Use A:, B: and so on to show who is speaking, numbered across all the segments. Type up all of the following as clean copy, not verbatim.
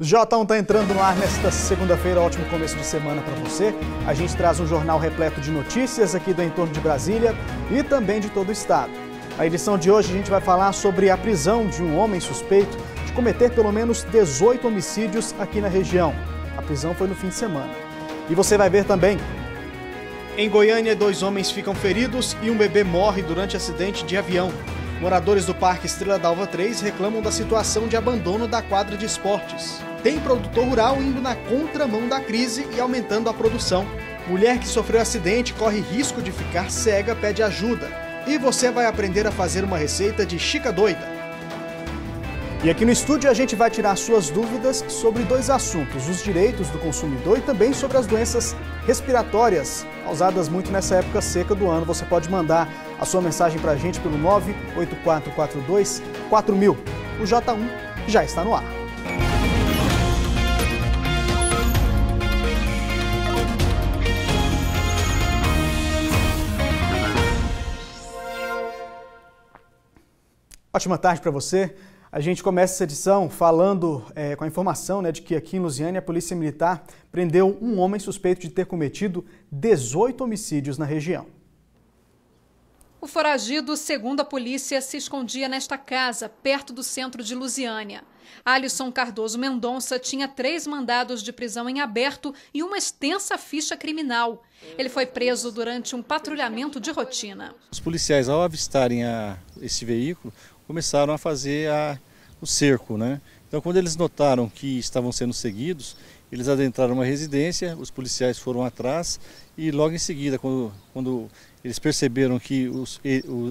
A: O J1 está entrando no ar nesta segunda-feira, ótimo começo de semana para você. A gente traz um jornal repleto de notícias aqui do entorno de Brasília e também de todo o estado. Na edição de hoje a gente vai falar sobre a prisão de um homem suspeito de cometer pelo menos 18 homicídios aqui na região. A prisão foi no fim de semana. E você vai ver também. Em Goiânia, 2 homens ficam feridos e um bebê morre durante acidente de avião. Moradores do Parque Estrela d'Alva 3 reclamam da situação de abandono da quadra de esportes. Tem produtor rural indo na contramão da crise e aumentando a produção. Mulher que sofreu acidente corre risco de ficar cega, pede ajuda. E você vai aprender a fazer uma receita de chica doida. E aqui no estúdio a gente vai tirar suas dúvidas sobre 2 assuntos: os direitos do consumidor e também sobre as doenças respiratórias causadas muito nessa época seca do ano. Você pode mandar a sua mensagem para a gente pelo 98442-4000. O J1 já está no ar. Ótima tarde para você. A gente começa essa edição falando com a informação de que aqui em Lusiânia a Polícia Militar prendeu um homem suspeito de ter cometido 18 homicídios na região.
B: O foragido, segundo a polícia, se escondia nesta casa, perto do centro de Lusiânia. Alisson Cardoso Mendonça tinha 3 mandados de prisão em aberto e uma extensa ficha criminal. Ele foi preso durante um patrulhamento de rotina.
C: Os policiais, ao avistarem esse veículo, começaram a fazer o cerco, né? Então, quando eles notaram que estavam sendo seguidos, eles adentraram uma residência, os policiais foram atrás e logo em seguida, quando eles perceberam que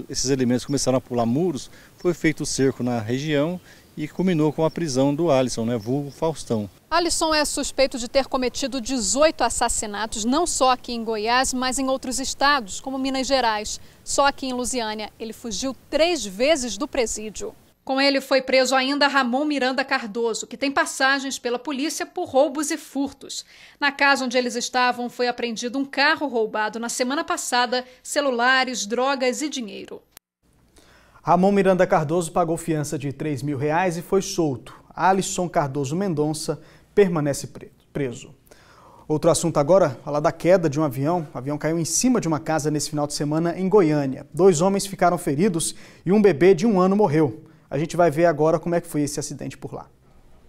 C: esses elementos começaram a pular muros, foi feito o cerco na região e culminou com a prisão do Alisson, vulgo Faustão.
B: Alisson é suspeito de ter cometido 18 assassinatos, não só aqui em Goiás, mas em outros estados, como Minas Gerais. Só aqui em Lusiânia, ele fugiu 3 vezes do presídio. Com ele foi preso ainda Ramon Miranda Cardoso, que tem passagens pela polícia por roubos e furtos. Na casa onde eles estavam foi apreendido um carro roubado na semana passada, celulares, drogas e dinheiro.
A: Ramon Miranda Cardoso pagou fiança de R$3.000 e foi solto. Alisson Cardoso Mendonça permanece preso. Outro assunto agora, falar da queda de um avião. O avião caiu em cima de uma casa nesse final de semana em Goiânia. 2 homens ficaram feridos e um bebê de 1 ano morreu. A gente vai ver agora como é que foi esse acidente por lá.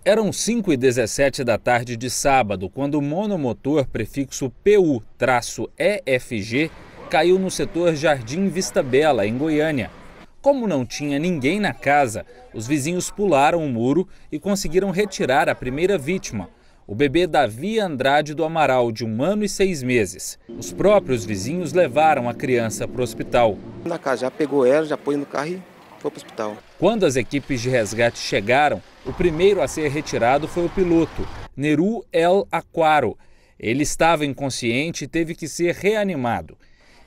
D: Eram 5h17 da tarde de sábado, quando o monomotor prefixo PU-EFG caiu no setor Jardim Vista Bela, em Goiânia. Como não tinha ninguém na casa, os vizinhos pularam o muro e conseguiram retirar a primeira vítima, o bebê Davi Andrade do Amaral, de 1 ano e 6 meses. Os próprios vizinhos levaram a criança para o hospital.
E: Na casa já pegou ela, já pôs no carro e foi para o hospital.
D: Quando as equipes de resgate chegaram, o primeiro a ser retirado foi o piloto, Neru El Aquaro. Ele estava inconsciente e teve que ser reanimado.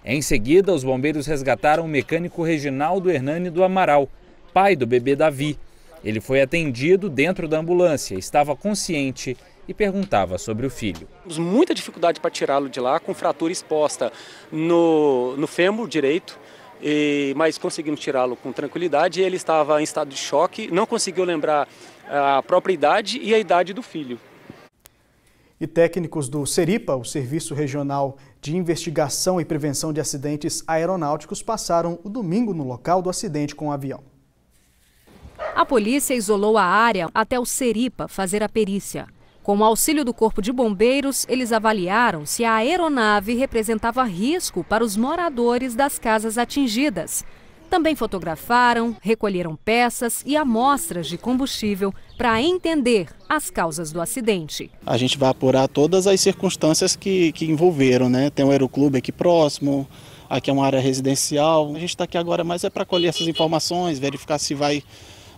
D: Em seguida, os bombeiros resgataram o mecânico Reginaldo Hernani do Amaral, pai do bebê Davi. Ele foi atendido dentro da ambulância, estava consciente e perguntava sobre o filho.
F: Temos muita dificuldade para tirá-lo de lá, com fratura exposta no fêmur direito, mas conseguimos tirá-lo com tranquilidade. Ele estava em estado de choque, não conseguiu lembrar a própria idade e a idade do filho.
A: E técnicos do Seripa, o Serviço Regional de Investigação e Prevenção de Acidentes Aeronáuticos, passaram o domingo no local do acidente com o avião.
G: A polícia isolou a área até o Seripa fazer a perícia. Com o auxílio do Corpo de Bombeiros, eles avaliaram se a aeronave representava risco para os moradores das casas atingidas. Também fotografaram, recolheram peças e amostras de combustível para entender as causas do acidente.
H: A gente vai apurar todas as circunstâncias que envolveram, Tem um aeroclube aqui próximo, aqui é uma área residencial. A gente está aqui agora mais para colher essas informações, verificar se vai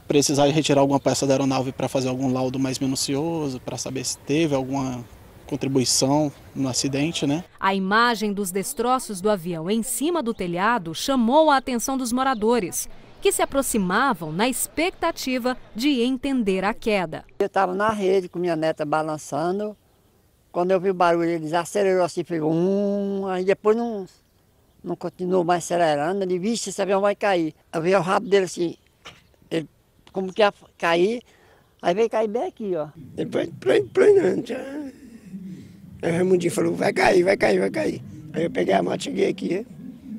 H: precisar retirar alguma peça da aeronave para fazer algum laudo mais minucioso, para saber se teve alguma contribuição no acidente,
G: A imagem dos destroços do avião em cima do telhado chamou a atenção dos moradores, que se aproximavam na expectativa de entender a queda.
I: Eu estava na rede com minha neta balançando, quando eu vi o barulho, eles acelerou assim, pegou aí depois não continuou mais acelerando, ele vixe, esse avião vai cair. Eu vi o rabo dele assim, ele como que ia cair, Aí veio cair bem aqui, ó.
J: Depois, planando já. Aí o Raimundinho falou, vai cair, vai cair, vai cair. Aí eu peguei a moto, cheguei aqui.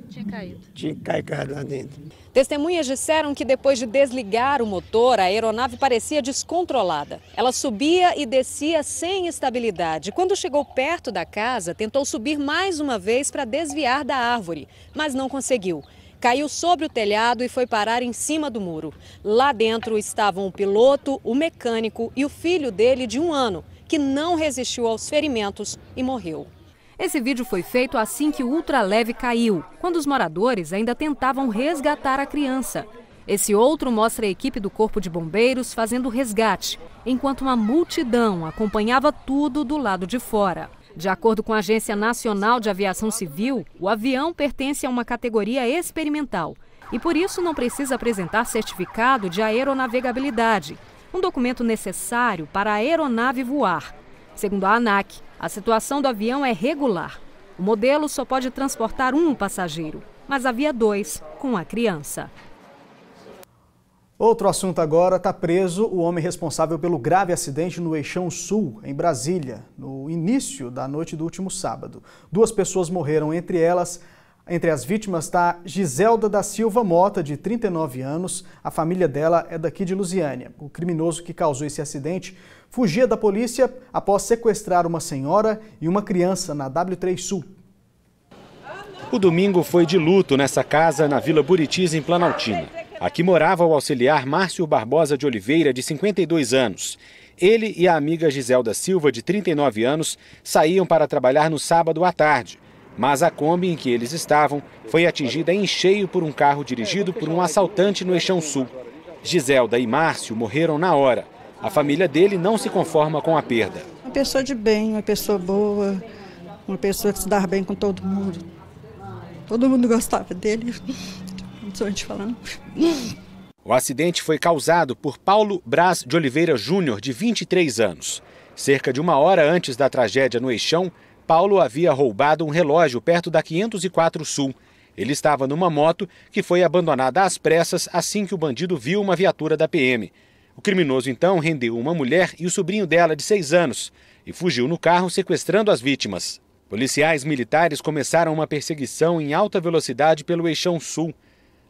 B: Tinha caído.
J: Tinha caído lá dentro.
G: Testemunhas disseram que depois de desligar o motor, a aeronave parecia descontrolada. Ela subia e descia sem estabilidade. Quando chegou perto da casa, tentou subir mais uma vez para desviar da árvore, mas não conseguiu. Caiu sobre o telhado e foi parar em cima do muro. Lá dentro estavam o piloto, o mecânico e o filho dele de 1 ano, que não resistiu aos ferimentos e morreu. Esse vídeo foi feito assim que o ultraleve caiu, quando os moradores ainda tentavam resgatar a criança. Esse outro mostra a equipe do Corpo de Bombeiros fazendo o resgate, enquanto uma multidão acompanhava tudo do lado de fora. De acordo com a Agência Nacional de Aviação Civil, o avião pertence a uma categoria experimental e por isso não precisa apresentar certificado de aeronavegabilidade, um documento necessário para a aeronave voar. Segundo a ANAC, a situação do avião é regular. O modelo só pode transportar 1 passageiro, mas havia 2 com a criança.
A: Outro assunto agora, está preso o homem responsável pelo grave acidente no Eixão Sul, em Brasília, no início da noite do último sábado. 2 pessoas morreram, entre as vítimas está Giselda da Silva Mota, de 39 anos. A família dela é daqui de Lusiânia. O criminoso que causou esse acidente fugia da polícia após sequestrar uma senhora e uma criança na W3 Sul.
K: O domingo foi de luto nessa casa na Vila Buritis, em Planaltina. Aqui morava o auxiliar Márcio Barbosa de Oliveira, de 52 anos. Ele e a amiga Giselda Silva, de 39 anos, saíam para trabalhar no sábado à tarde. Mas a Kombi em que eles estavam foi atingida em cheio por um carro dirigido por um assaltante no Eixão Sul. Giselda e Márcio morreram na hora. A família dele não se conforma com a perda.
L: Uma pessoa de bem, uma pessoa boa, uma pessoa que se dava bem com todo mundo. Todo mundo gostava dele. Falando.
K: O acidente foi causado por Paulo Braz de Oliveira Júnior, de 23 anos. Cerca de 1 hora antes da tragédia no Eixão, Paulo havia roubado um relógio perto da 504 Sul. Ele estava numa moto que foi abandonada às pressas assim que o bandido viu uma viatura da PM. O criminoso então rendeu uma mulher e o sobrinho dela, de 6 anos, e fugiu no carro sequestrando as vítimas. Policiais militares começaram uma perseguição em alta velocidade pelo Eixão Sul.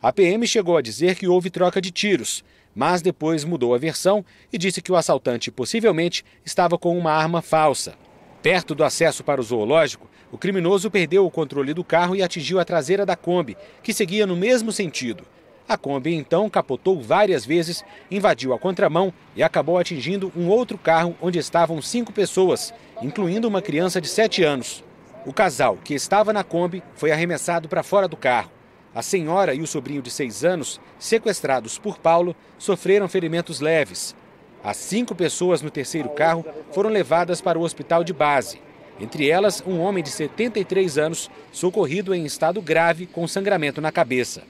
K: A PM chegou a dizer que houve troca de tiros, mas depois mudou a versão e disse que o assaltante possivelmente estava com uma arma falsa. Perto do acesso para o zoológico, o criminoso perdeu o controle do carro e atingiu a traseira da Kombi, que seguia no mesmo sentido. A Kombi então capotou várias vezes, invadiu a contramão e acabou atingindo um outro carro onde estavam 5 pessoas, incluindo uma criança de 7 anos. O casal, que estava na Kombi, foi arremessado para fora do carro. A senhora e o sobrinho de 6 anos, sequestrados por Paulo, sofreram ferimentos leves. As 5 pessoas no terceiro carro foram levadas para o hospital de base. Entre elas, um homem de 73 anos, socorrido em estado grave com sangramento na cabeça.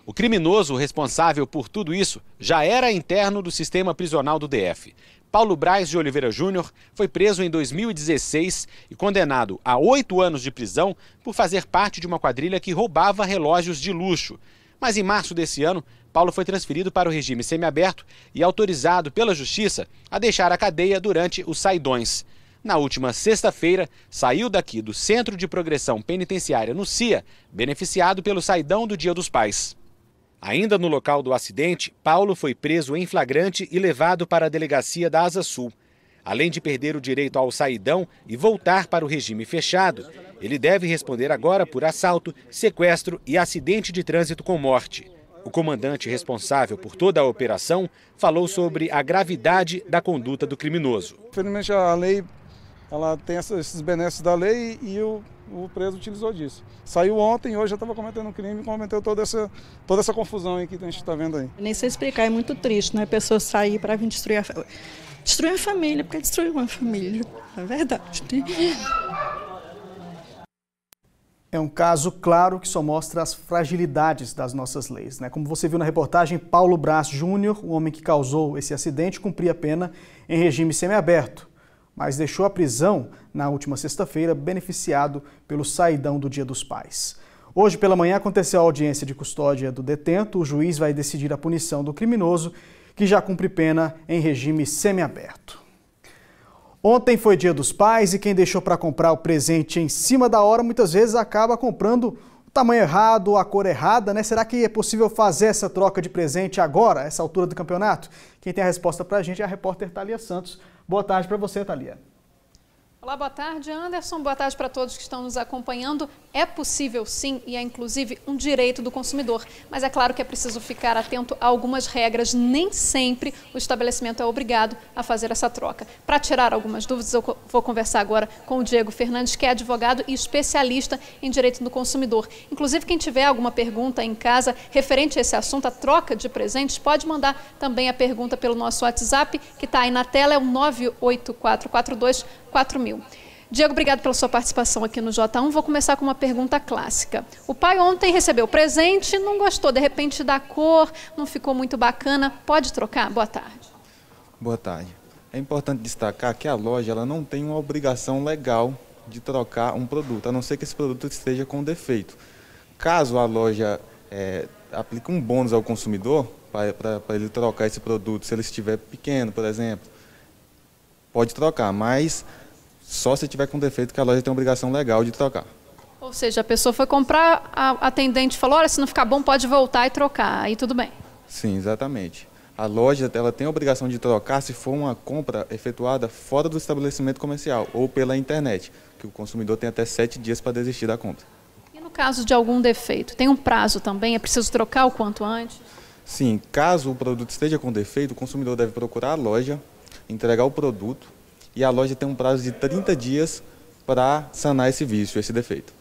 K: O criminoso responsável por tudo isso já era interno do sistema prisional do DF. Paulo Braz de Oliveira Júnior foi preso em 2016 e condenado a 8 anos de prisão por fazer parte de uma quadrilha que roubava relógios de luxo. Mas em março desse ano, Paulo foi transferido para o regime semiaberto e autorizado pela Justiça a deixar a cadeia durante os saidões. Na última sexta-feira, saiu daqui do Centro de Progressão Penitenciária no CIA, beneficiado pelo saidão do Dia dos Pais. Ainda no local do acidente, Paulo foi preso em flagrante e levado para a delegacia da Asa Sul. Além de perder o direito ao saidão e voltar para o regime fechado, ele deve responder agora por assalto, sequestro e acidente de trânsito com morte. O comandante responsável por toda a operação falou sobre a gravidade da conduta do criminoso.
M: Infelizmente a lei ela tem esses benefícios da lei e o preso utilizou disso. Saiu ontem e hoje já estava cometendo um crime e cometeu toda essa confusão aí que a gente está vendo aí.
L: Nem sei explicar, é muito triste, né? A pessoa sair para vir destruir a família, porque destruiu uma família, é verdade.
A: É um caso claro que só mostra as fragilidades das nossas leis, né? Como você viu na reportagem, Paulo Braz Júnior, o homem que causou esse acidente, cumpria a pena em regime semiaberto, mas deixou a prisão na última sexta-feira, beneficiado pelo saidão do Dia dos Pais. Hoje pela manhã aconteceu a audiência de custódia do detento. O juiz vai decidir a punição do criminoso, que já cumpre pena em regime semiaberto. Ontem foi Dia dos Pais e quem deixou para comprar o presente em cima da hora muitas vezes acaba comprando o tamanho errado, a cor errada, né? Será que é possível fazer essa troca de presente agora, essa altura do campeonato? Quem tem a resposta para a gente é a repórter Thalia Santos. Boa tarde para você, Thalia.
B: Olá, boa tarde, Anderson. Boa tarde para todos que estão nos acompanhando. É possível sim, e é inclusive um direito do consumidor, mas é claro que é preciso ficar atento a algumas regras. Nem sempre o estabelecimento é obrigado a fazer essa troca. Para tirar algumas dúvidas, eu vou conversar agora com o Diego Fernandes, que é advogado e especialista em direito do consumidor. Inclusive, quem tiver alguma pergunta em casa referente a esse assunto, a troca de presentes, pode mandar também a pergunta pelo nosso WhatsApp, que está aí na tela, é o 984424000. Diego, obrigado pela sua participação aqui no J1. Vou começar com uma pergunta clássica. O pai ontem recebeu o presente, não gostou de repente da cor, não ficou muito bacana. Pode trocar? Boa tarde.
N: Boa tarde. É importante destacar que a loja ela não tem uma obrigação legal de trocar um produto, a não ser que esse produto esteja com defeito. Caso a loja aplique um bônus ao consumidor para ele trocar esse produto, se ele estiver pequeno, por exemplo, pode trocar, mas só se tiver com defeito que a loja tem obrigação legal de trocar.
B: Ou seja, a pessoa foi comprar, a atendente falou, olha, se não ficar bom pode voltar e trocar, aí tudo bem.
N: Sim, exatamente. A loja ela tem a obrigação de trocar se for uma compra efetuada fora do estabelecimento comercial ou pela internet, que o consumidor tem até 7 dias para desistir da compra.
B: E no caso de algum defeito, tem um prazo também? É preciso trocar o quanto antes?
N: Sim, caso o produto esteja com defeito, o consumidor deve procurar a loja, entregar o produto, e a loja tem um prazo de 30 dias para sanar esse vício, esse defeito.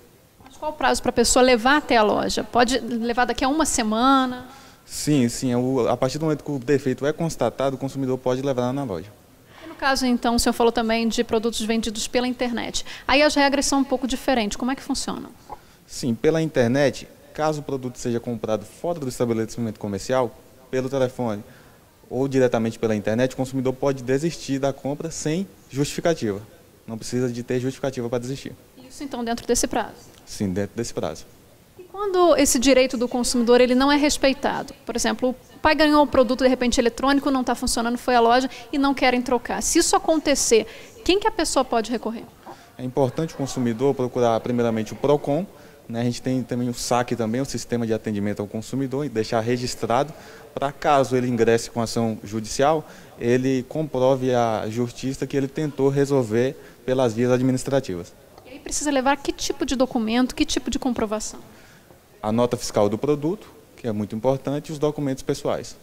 B: Mas qual o prazo para a pessoa levar até a loja? Pode levar daqui a uma semana?
N: Sim. A partir do momento que o defeito é constatado, o consumidor pode levar lá na loja.
B: E no caso, então, o senhor falou também de produtos vendidos pela internet. Aí as regras são um pouco diferentes. Como é que funcionam?
N: Sim, pela internet, caso o produto seja comprado fora do estabelecimento comercial, pelo telefone, ou diretamente pela internet, o consumidor pode desistir da compra sem justificativa. Não precisa de ter justificativa para desistir.
B: Isso então dentro desse prazo?
N: Sim, dentro desse prazo.
B: E quando esse direito do consumidor ele não é respeitado? Por exemplo, o pai ganhou um produto de repente eletrônico, não está funcionando, foi à loja e não querem trocar. Se isso acontecer, quem que a pessoa pode recorrer?
N: É importante o consumidor procurar primeiramente o PROCON, né? A gente tem também o SAC, também, o Sistema de Atendimento ao Consumidor, e deixar registrado para caso ele ingresse com ação judicial, ele comprove à justiça que ele tentou resolver pelas vias administrativas.
B: E aí precisa levar que tipo de documento, que tipo de comprovação?
N: A nota fiscal do produto, que é muito importante, e os documentos pessoais.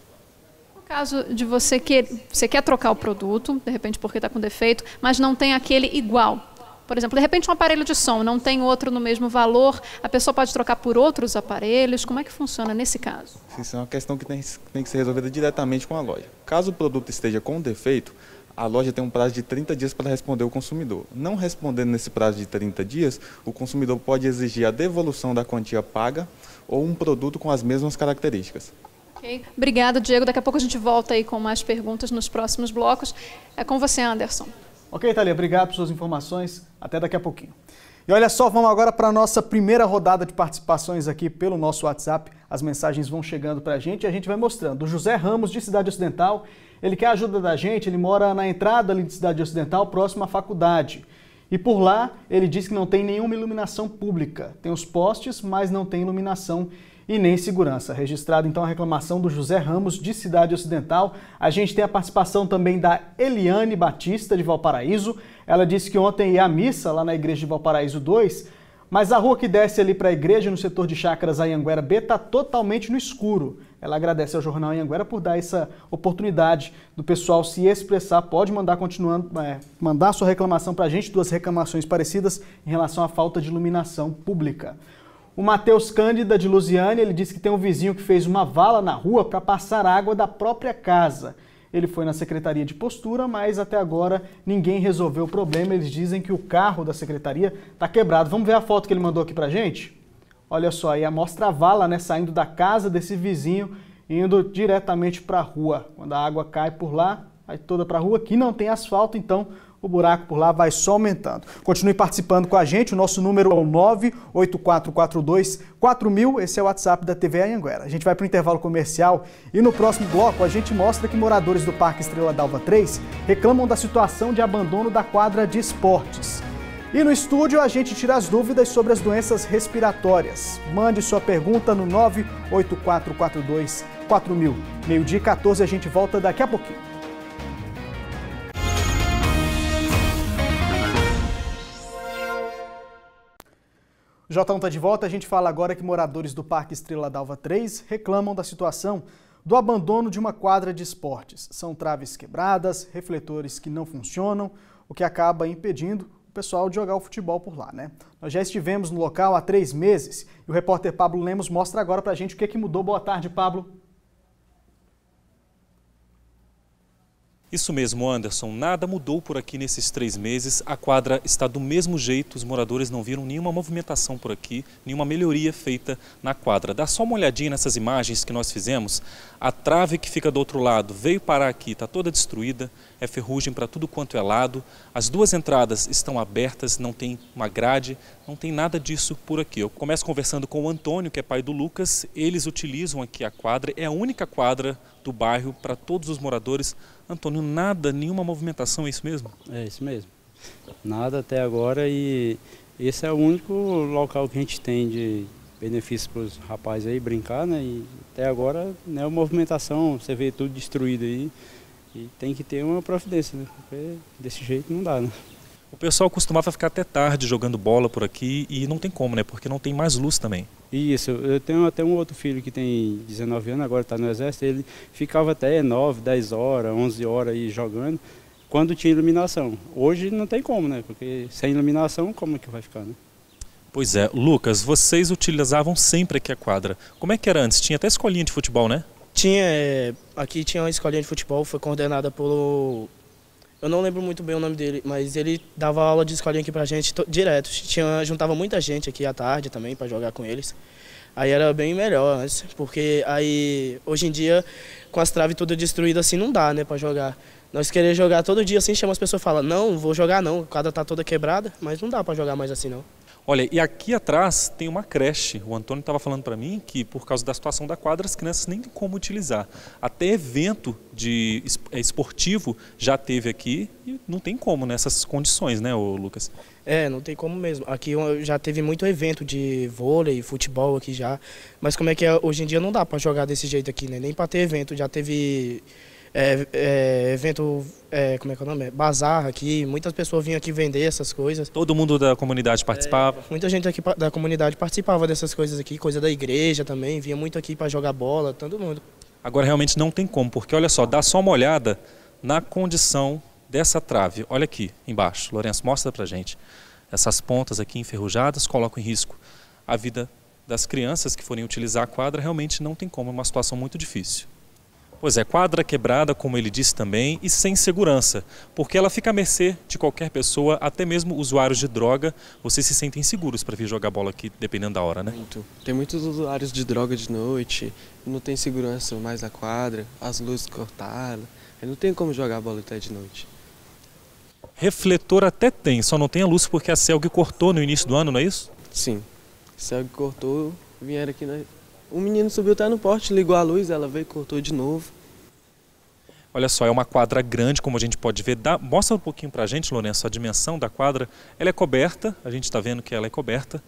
B: No caso de você quer trocar o produto, de repente porque está com defeito, mas não tem aquele igual. Por exemplo, de repente um aparelho de som, não tem outro no mesmo valor, a pessoa pode trocar por outros aparelhos, como é que funciona nesse caso?
N: Isso é uma questão que tem que ser resolvida diretamente com a loja. Caso o produto esteja com defeito, a loja tem um prazo de 30 dias para responder ao consumidor. Não respondendo nesse prazo de 30 dias, o consumidor pode exigir a devolução da quantia paga ou um produto com as mesmas características.
B: Ok, obrigada, Diego. Daqui a pouco a gente volta aí com mais perguntas nos próximos blocos. É com você, Anderson.
A: Ok, Thalia, obrigado por suas informações. Até daqui a pouquinho. E olha só, vamos agora para a nossa primeira rodada de participações aqui pelo nosso WhatsApp. As mensagens vão chegando para a gente e a gente vai mostrando. O José Ramos, de Cidade Ocidental, ele quer a ajuda da gente, ele mora na entrada ali de Cidade Ocidental, próximo à faculdade. E por lá, ele diz que não tem nenhuma iluminação pública. Tem os postes, mas não tem iluminação e nem segurança. Registrado então a reclamação do José Ramos, de Cidade Ocidental. A gente tem a participação também da Eliane Batista, de Valparaíso. Ela disse que ontem ia à missa lá na igreja de Valparaíso 2, mas a rua que desce ali para a igreja, no setor de chácaras Anhanguera B, está totalmente no escuro. Ela agradece ao Jornal Anhanguera por dar essa oportunidade do pessoal se expressar. Pode mandar mandar sua reclamação para a gente, 2 reclamações parecidas em relação à falta de iluminação pública. O Matheus Cândida, de Lusiânia, ele disse que tem um vizinho que fez uma vala na rua para passar água da própria casa. Ele foi na Secretaria de Postura, mas até agora ninguém resolveu o problema. Eles dizem que o carro da Secretaria está quebrado. Vamos ver a foto que ele mandou aqui para a gente? Olha só, aí mostra a vala, né, saindo da casa desse vizinho, indo diretamente para a rua. Quando a água cai por lá, vai toda para a rua. Aqui não tem asfalto, então o buraco por lá vai só aumentando. Continue participando com a gente, o nosso número é o 98442-4000, esse é o WhatsApp da TV Anhanguera. A gente vai para o intervalo comercial e no próximo bloco a gente mostra que moradores do Parque Estrela d'Alva 3 reclamam da situação de abandono da quadra de esportes. E no estúdio a gente tira as dúvidas sobre as doenças respiratórias. Mande sua pergunta no 98442-4000. Meio-dia e 14, a gente volta daqui a pouquinho. O J1 está de volta, a gente fala agora que moradores do Parque Estrela d'Alva 3 reclamam da situação do abandono de uma quadra de esportes. São traves quebradas, refletores que não funcionam, o que acaba impedindo o pessoal de jogar o futebol por lá, né? Nós já estivemos no local há 3 meses e o repórter Pablo Lemos mostra agora pra gente o que mudou. Boa tarde, Pablo.
O: Isso mesmo, Anderson. Nada mudou por aqui nesses 3 meses. A quadra está do mesmo jeito. Os moradores não viram nenhuma movimentação por aqui, nenhuma melhoria feita na quadra. Dá só uma olhadinha nessas imagens que nós fizemos. A trave que fica do outro lado veio parar aqui, está toda destruída. É ferrugem para tudo quanto é lado. As 2 entradas estão abertas, não tem uma grade, não tem nada disso por aqui. Eu começo conversando com o Antônio, que é pai do Lucas. Eles utilizam aqui a quadra. É a única quadra do bairro para todos os moradores. Antônio, nada, nenhuma movimentação, é isso mesmo?
P: É isso mesmo. Nada até agora e esse é o único local que a gente tem de benefício para os rapazes aí brincar, né? E até agora, né, a movimentação, você vê tudo destruído aí e tem que ter uma providência, né? Porque desse jeito não dá, né?
O: O pessoal costumava ficar até tarde jogando bola por aqui e não tem como, né? Porque não tem mais luz também.
P: Isso, eu tenho até um outro filho que tem 19 anos, agora está no exército, ele ficava até 9, 10 horas, 11 horas aí jogando, quando tinha iluminação. Hoje não tem como, né? Porque sem iluminação, como é que vai ficar, né?
O: Pois é. Lucas, vocês utilizavam sempre aqui a quadra. Como é que era antes? Tinha até escolinha de futebol, né?
Q: Tinha, aqui tinha uma escolinha de futebol, foi coordenada pelo... Eu não lembro muito bem o nome dele, mas ele dava aula de escolinha aqui pra gente direto. Juntava muita gente aqui à tarde também pra jogar com eles. Aí era bem melhor antes, porque aí hoje em dia com as traves todas destruídas assim não dá, né, pra jogar. Nós queremos jogar todo dia assim, chama as pessoas e fala, não vou jogar não, a quadra tá toda quebrada, mas não dá pra jogar mais assim não.
O: Olha, e aqui atrás tem uma creche. O Antônio estava falando para mim que por causa da situação da quadra as crianças nem têm como utilizar. Até evento esportivo já teve aqui e não tem como nessas condições, né, Lucas?
Q: Não tem como mesmo. Aqui já teve muito evento de vôlei, futebol aqui já, mas como é que é? Hoje em dia não dá para jogar desse jeito aqui, né? Nem para ter evento. Já teve evento, como é que é o nome? Bazar aqui, muitas pessoas vinham aqui vender essas coisas.
O: Todo mundo da comunidade participava?
Q: Muita gente aqui da comunidade participava dessas coisas aqui, coisa da igreja também, vinha muito aqui para jogar bola, todo mundo.
O: Agora realmente não tem como, porque olha só, dá só uma olhada na condição dessa trave. Olha aqui embaixo, Lourenço, mostra pra gente. Essas pontas aqui enferrujadas colocam em risco a vida das crianças que forem utilizar a quadra, realmente não tem como, é uma situação muito difícil. Pois é, quadra quebrada, como ele disse também, e sem segurança, porque ela fica à mercê de qualquer pessoa, até mesmo usuários de droga. Vocês se sentem seguros para vir jogar bola aqui, dependendo da hora, né?
R: Muito. Tem muitos usuários de droga de noite, não tem segurança mais na quadra, as luzes cortadas, não tem como jogar bola até de noite.
O: Refletor até tem, só não tem a luz porque a Celg cortou no início do ano, não é isso?
R: Sim, a Celg cortou, vieram aqui na... O menino subiu até no porte, ligou a luz, ela veio e cortou de novo.
O: Olha só, é uma quadra grande, como a gente pode ver. Mostra um pouquinho pra gente, Lourenço, a dimensão da quadra. Ela é coberta, a gente está vendo que ela é coberta,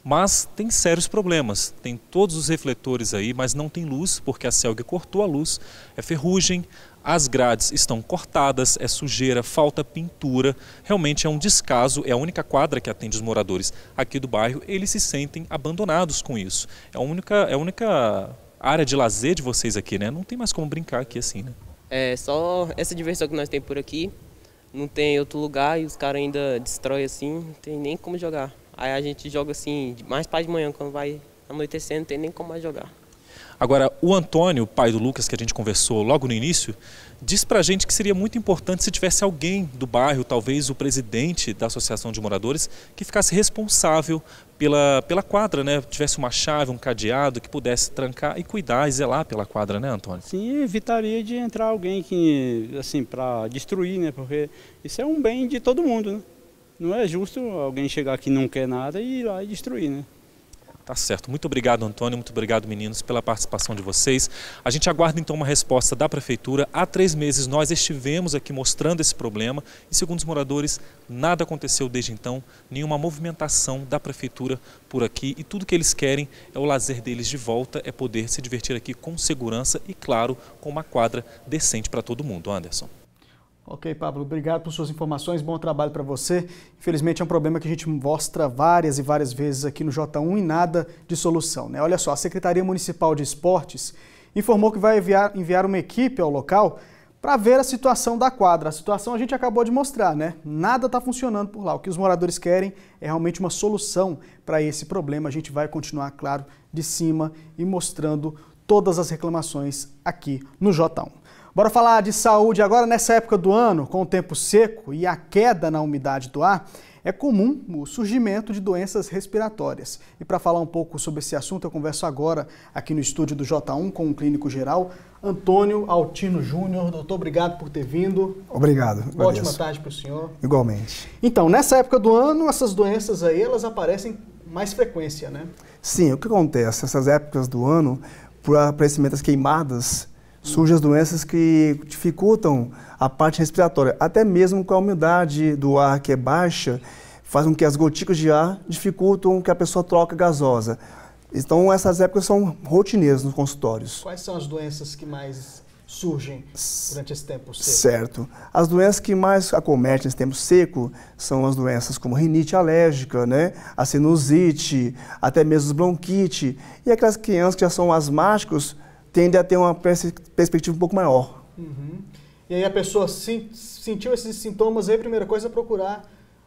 O: mas tem sérios problemas. Tem todos os refletores aí, mas não tem luz, porque a Celg cortou a luz. É ferrugem, as grades estão cortadas, é sujeira, falta pintura. Realmente é um descaso, é a única quadra que atende os moradores aqui do bairro. Eles se sentem abandonados com isso. É a única área de lazer de vocês aqui, né? Não tem mais como brincar aqui assim, né?
S: É só essa diversão que nós temos por aqui, não tem outro lugar e os caras ainda destroem assim, não tem nem como jogar. Aí a gente joga assim, mais para de manhã, quando vai anoitecendo, não tem nem como mais jogar.
O: Agora, o Antônio, pai do Lucas, que a gente conversou logo no início, diz pra gente que seria muito importante se tivesse alguém do bairro, talvez o presidente da Associação de Moradores, que ficasse responsável pela quadra, né? Tivesse uma chave, um cadeado, que pudesse trancar e cuidar e zelar pela quadra, né, Antônio?
P: Sim, evitaria de entrar alguém que, assim, para destruir, né? Porque isso é um bem de todo mundo, né? Não é justo alguém chegar aqui e não quer nada e ir lá e destruir, né?
O: Tá certo. Muito obrigado, Antônio. Muito obrigado, meninos, pela participação de vocês. A gente aguarda, então, uma resposta da Prefeitura. Há 3 meses nós estivemos aqui mostrando esse problema e, segundo os moradores, nada aconteceu desde então, nenhuma movimentação da Prefeitura por aqui e tudo que eles querem é o lazer deles de volta, é poder se divertir aqui com segurança e, claro, com uma quadra decente para todo mundo. Anderson.
A: Ok, Pablo, obrigado por suas informações, bom trabalho para você. Infelizmente é um problema que a gente mostra várias e várias vezes aqui no J1 e nada de solução, né? Olha só, a Secretaria Municipal de Esportes informou que vai enviar uma equipe ao local para ver a situação da quadra. A situação a gente acabou de mostrar, né? Nada está funcionando por lá. O que os moradores querem é realmente uma solução para esse problema. A gente vai continuar, claro, de cima e mostrando todas as reclamações aqui no J1. Bora falar de saúde agora. Nessa época do ano, com o tempo seco e a queda na umidade do ar, é comum o surgimento de doenças respiratórias. E para falar um pouco sobre esse assunto, eu converso agora aqui no estúdio do J1 com o clínico geral, Antônio Altino Júnior. Doutor, obrigado por ter vindo.
T: Obrigado.
A: Uma ótima tarde para o senhor.
T: Igualmente.
A: Então, nessa época do ano, essas doenças aí, elas aparecem com mais frequência, né?
T: Sim, o que acontece? Essas épocas do ano, por aparecimento das queimadas, surgem as doenças que dificultam a parte respiratória, até mesmo com a umidade do ar que é baixa, faz com que as gotículas de ar dificultam que a pessoa troque gasosa. Então essas épocas são rotineiras nos consultórios.
A: Quais são as doenças que mais surgem durante esse tempo seco?
T: Certo. As doenças que mais acometem nesse tempo seco são as doenças como rinite alérgica, né? A sinusite, até mesmo bronquite. E aquelas crianças que já são asmáticos tendem a ter uma perspectiva um pouco maior.
A: Uhum. E aí a pessoa sentiu esses sintomas aí, a primeira coisa é procurar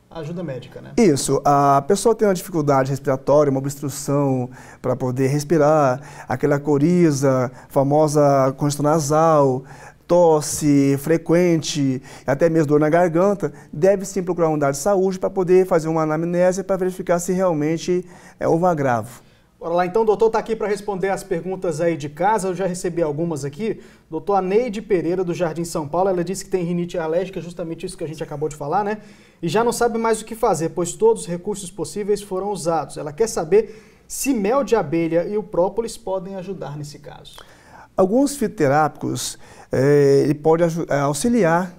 A: ajuda médica, né?
T: Isso. A pessoa tem uma dificuldade respiratória, uma obstrução para poder respirar, aquela coriza, famosa congestão nasal, tosse frequente, até mesmo dor na garganta, deve sim procurar uma unidade de saúde para poder fazer uma anamnese para verificar se realmente houve um agravo.
A: Bora lá, então, o doutor está aqui para responder as perguntas aí de casa. Eu já recebi algumas aqui. Doutor Aneide Pereira, do Jardim São Paulo, ela disse que tem rinite alérgica, justamente isso que a gente acabou de falar, né? E já não sabe mais o que fazer, pois todos os recursos possíveis foram usados. Ela quer saber se mel de abelha e o própolis podem ajudar nesse caso.
T: Alguns fitoterápicos, ele pode auxiliar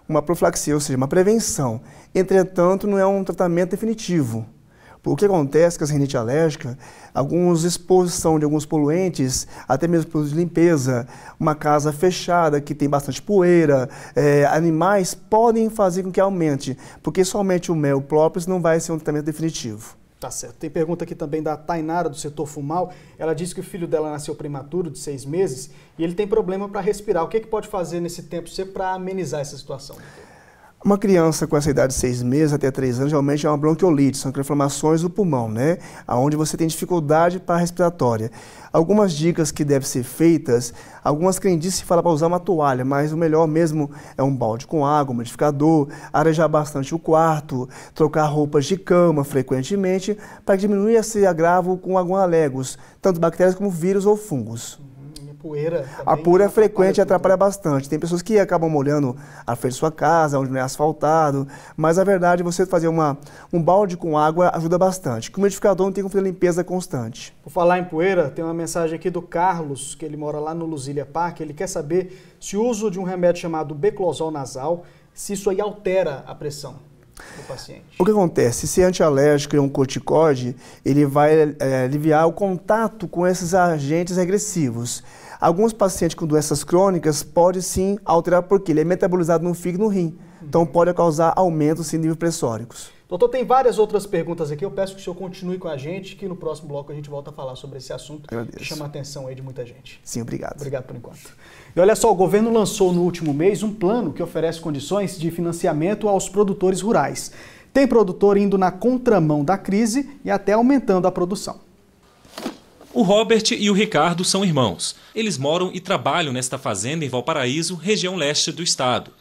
T: uma profilaxia, ou seja, uma prevenção. Entretanto, não é um tratamento definitivo. O que acontece com a rinite alérgica, alguns exposição de alguns poluentes, até mesmo produtos de limpeza, uma casa fechada que tem bastante poeira, animais podem fazer com que aumente, porque somente o mel próprio não vai ser um tratamento definitivo.
A: Tá certo. Tem pergunta aqui também da Tainara, do setor Fumal. Ela disse que o filho dela nasceu prematuro, de 6 meses, e ele tem problema para respirar. O que pode fazer nesse tempo seco para amenizar essa situação?
T: Uma criança com essa idade de 6 meses até 3 anos, geralmente é uma bronquiolite, são inflamações do pulmão, né? Onde você tem dificuldade para a respiratória. Algumas dicas que devem ser feitas, algumas crendices falam para usar uma toalha, mas o melhor mesmo é um balde com água, um umidificador, arejar bastante o quarto, trocar roupas de cama frequentemente, para diminuir esse agravo com alguns alérgicos, tanto bactérias como vírus ou fungos. A poeira é frequente e atrapalha bastante. Tem pessoas que acabam molhando a frente de sua casa, onde não é asfaltado, mas a verdade é você fazer um balde com água ajuda bastante. Com o umidificador não tem como fazer limpeza constante.
A: Por falar em poeira, tem uma mensagem aqui do Carlos, que ele mora lá no Luzília Park. Ele quer saber se o uso de um remédio chamado beclosol nasal, se isso aí altera a pressão do paciente.
T: O que acontece? Se é antialérgico e um corticoide, ele vai aliviar o contato com esses agentes regressivos. Alguns pacientes com doenças crônicas podem sim alterar porque ele é metabolizado no fígado e no rim. Então pode causar aumento sim, de níveis pressóricos.
A: Doutor, tem várias outras perguntas aqui. Eu peço que o senhor continue com a gente, que no próximo bloco a gente volta a falar sobre esse assunto.
T: Agradeço.
A: Que chama a atenção aí de muita gente.
T: Sim, obrigado.
A: Obrigado por enquanto. E olha só, o governo lançou no último mês um plano que oferece condições de financiamento aos produtores rurais. Tem produtor indo na contramão da crise e até aumentando a produção.
O: O Robert e o Ricardo são irmãos. Eles moram e trabalham nesta fazenda em Valparaíso, região leste do estado.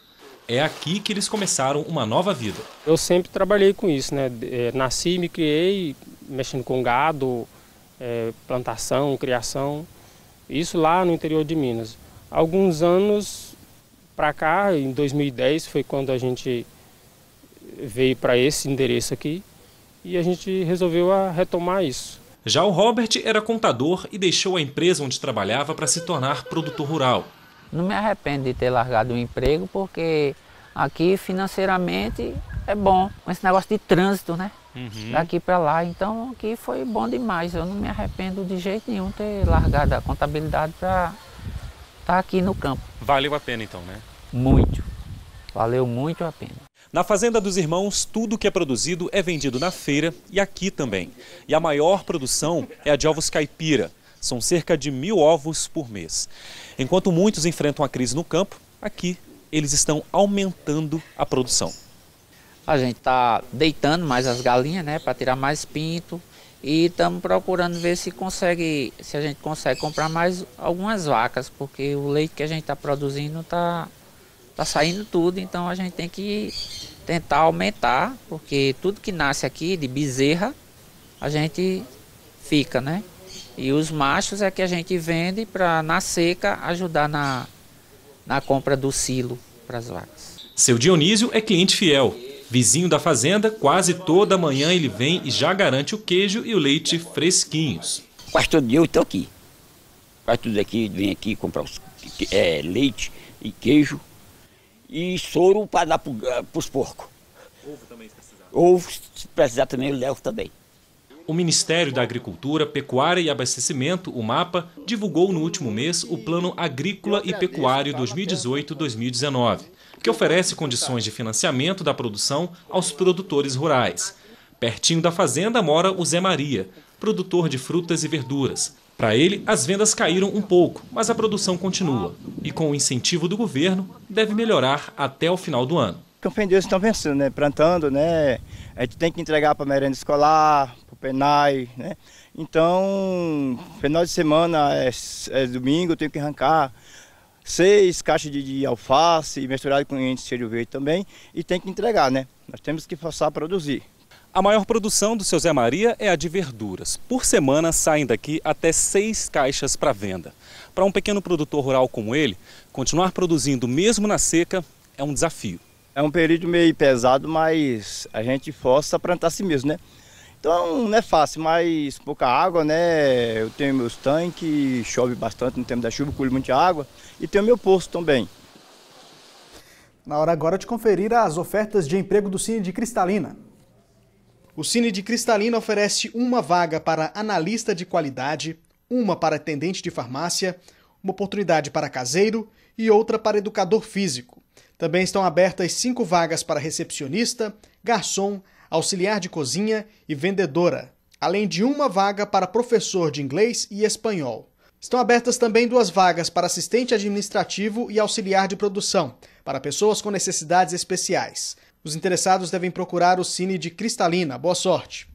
O: É aqui que eles começaram uma nova vida.
U: Eu sempre trabalhei com isso, né? Nasci e me criei mexendo com gado, plantação, criação. Isso lá no interior de Minas. Alguns anos para cá, em 2010, foi quando a gente veio para esse endereço aqui e a gente resolveu retomar isso.
O: Já o Robert era contador e deixou a empresa onde trabalhava para se tornar produtor rural.
V: Não me arrependo de ter largado o emprego, porque aqui financeiramente é bom, com esse negócio de trânsito, né? Daqui para lá, então aqui foi bom demais. Eu não me arrependo de jeito nenhum ter largado a contabilidade para estar aqui no campo.
O: Valeu a pena então, né?
V: Muito, valeu muito a pena.
O: Na fazenda dos irmãos, tudo que é produzido é vendido na feira e aqui também. E a maior produção é a de ovos caipira. São cerca de 1.000 ovos por mês. Enquanto muitos enfrentam a crise no campo, aqui eles estão aumentando a produção.
V: A gente está deitando mais as galinhas, né, para tirar mais pinto. E estamos procurando ver se a gente consegue comprar mais algumas vacas, porque o leite que a gente está produzindo está saindo tudo, então a gente tem que tentar aumentar, porque tudo que nasce aqui de bezerra, a gente fica, né? E os machos é que a gente vende para, na seca, ajudar na compra do silo para as vacas.
O: Seu Dionísio é cliente fiel. Vizinho da fazenda, quase toda manhã ele vem e já garante o queijo e o leite fresquinhos.
W: Quase todo dia eu estou aqui. Quase tudo aqui, vem aqui comprar leite e queijo e soro para dar para os porcos.
O: Ovo também se precisar.
W: Ovo, se precisar também, eu levo também.
O: O Ministério da Agricultura, Pecuária e Abastecimento, o MAPA, divulgou no último mês o Plano Agrícola e Pecuário 2018-2019, que oferece condições de financiamento da produção aos produtores rurais. Pertinho da fazenda mora o Zé Maria, produtor de frutas e verduras. Para ele, as vendas caíram um pouco, mas a produção continua. E com o incentivo do governo, deve melhorar até o final do ano.
X: Os campeões estão vencendo, né? Plantando, né? A gente tem que entregar para a merenda escolar, para o PENAI, né? Então, final de semana é domingo, eu tenho que arrancar 6 caixas de alface, misturado com índice de cheiro verde também, e tem que entregar, né? Nós temos que forçar a produzir.
O: A maior produção do seu Zé Maria é a de verduras. Por semana saem daqui até 6 caixas para venda. Para um pequeno produtor rural como ele, continuar produzindo mesmo na seca é um desafio.
X: É um período meio pesado, mas a gente força a plantar assim mesmo, né? Então não é fácil, mas pouca água, né? Eu tenho meus tanques, chove bastante no tempo da chuva, colho muita água, e tenho meu poço também.
A: Na hora agora de conferir as ofertas de emprego do Cine de Cristalina. O Cine de Cristalina oferece uma vaga para analista de qualidade, uma para atendente de farmácia, uma oportunidade para caseiro e outra para educador físico. Também estão abertas 5 vagas para recepcionista, garçom, auxiliar de cozinha e vendedora, além de uma vaga para professor de inglês e espanhol. Estão abertas também 2 vagas para assistente administrativo e auxiliar de produção, para pessoas com necessidades especiais. Os interessados devem procurar o Cine de Cristalina. Boa sorte!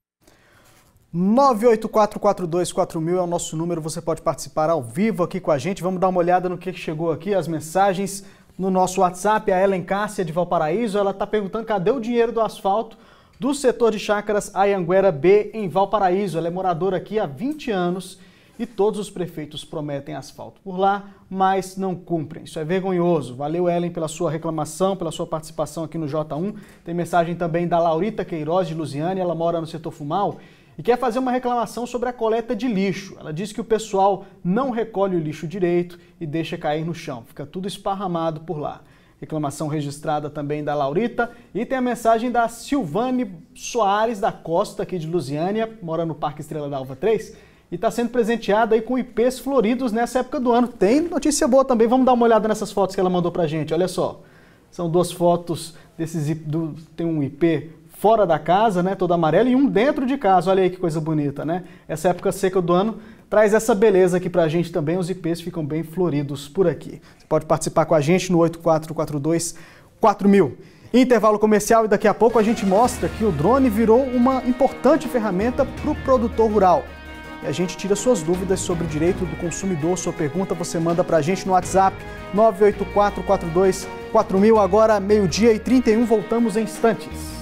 A: 984424000 é o nosso número, você pode participar ao vivo aqui com a gente. Vamos dar uma olhada no que chegou aqui, as mensagens no nosso WhatsApp. A Ellen Cássia de Valparaíso, ela está perguntando cadê o dinheiro do asfalto do setor de chácaras Ayanguera B em Valparaíso. Ela é moradora aqui há 20 anos e todos os prefeitos prometem asfalto por lá, mas não cumprem. Isso é vergonhoso. Valeu, Ellen, pela sua reclamação, pela sua participação aqui no J1. Tem mensagem também da Laurita Queiroz de Lusiânia, ela mora no setor Fumal e quer fazer uma reclamação sobre a coleta de lixo. Ela diz que o pessoal não recolhe o lixo direito e deixa cair no chão. Fica tudo esparramado por lá. Reclamação registrada também da Laurita. E tem a mensagem da Silvane Soares da Costa, aqui de Lusiânia, mora no Parque Estrela da Alva 3, e está sendo presenteada aí com IPs floridos nessa época do ano. Tem notícia boa também, vamos dar uma olhada nessas fotos que ela mandou pra gente, olha só. São 2 fotos desses, tem um IP fora da casa, né, todo amarelo, e um dentro de casa, olha aí que coisa bonita, né? Essa época seca do ano traz essa beleza aqui pra gente também, os IPs ficam bem floridos por aqui. Você pode participar com a gente no 84424000. Intervalo comercial e daqui a pouco a gente mostra que o drone virou uma importante ferramenta para o produtor rural. e a gente tira suas dúvidas sobre o direito do consumidor. Sua pergunta você manda para a gente no WhatsApp 984424000. Agora, 12h31, voltamos em instantes.